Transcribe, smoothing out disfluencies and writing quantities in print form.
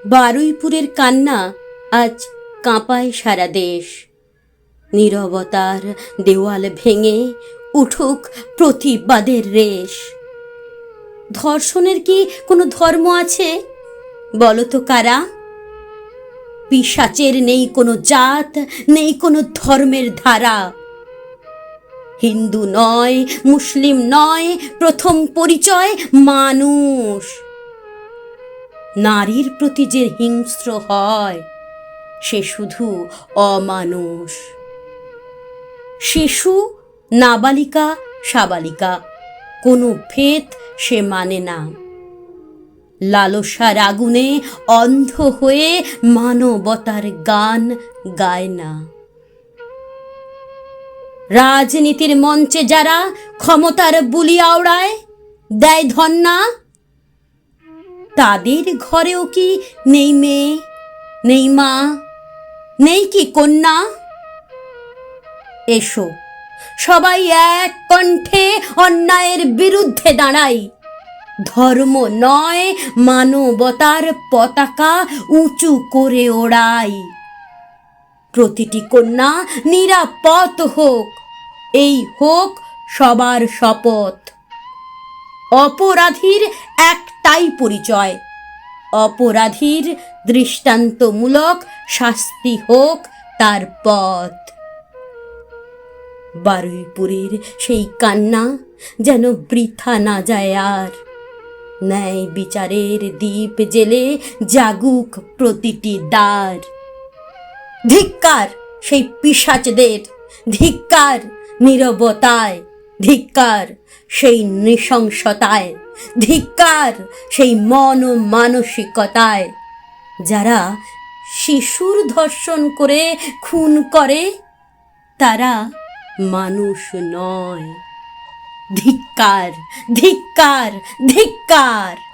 বারুইপুরের কান্না আজ কাঁপায় সারা দেশ। নীরবতার দেওয়াল ভেঙে উঠুক প্রতিবাদের রেশ। ধর্ষণের কি কোনো ধর্ম আছে বলো তো কারা? পিশাচের নেই কোনো জাত, নেই কোনো ধর্মের ধারা। হিন্দু নয়, মুসলিম নয়, প্রথম পরিচয় মানুষ। নারীর প্রতি যে হিংস্র হয় সে শুধু অমানুষ। শিশু, নাবালিকা, সাবালিকা কোনো ভেদ সে মানে না। লালসার আগুনে অন্ধ হয়ে মানবতার গান গায় না। রাজনীতির মঞ্চে যারা ক্ষমতার বুলি আওড়ায় দেয় ধন্না, তাদের ঘরেও কি নেই মেয়ে, নেই মা, নেই কি কন্যা? এসো সবাই এক কণ্ঠে অন্যায়ের বিরুদ্ধে দাঁড়াই। ধর্ম নয়, মানবতার পতাকা উঁচু করে ওড়াই। প্রতিটি কন্যা নিরাপদ হোক, এই হোক সবার শপথ। অপরাধীর একটাই পরিচয়, অপরাধীর দৃষ্টান্তমূলক শাস্তি হোক তার পথ। বারুইপুরের সেই কান্না যেন বৃথা না যায় আর। ন্যায় বিচারের দীপ জেলে জাগুক প্রতিটি দ্বার। ধিক্কার সেই পিশাচদের, ধিক্কার নীরবতায়, ধিক্কার সেই নৃশংসতায়, ধিক্কার সেই মন মানসিকতায় যারা শিশুর ধর্ষণ করে খুন করে। তারা মানুষ নয়। ধিক্কার, ধিক্কার, ধিক্কার।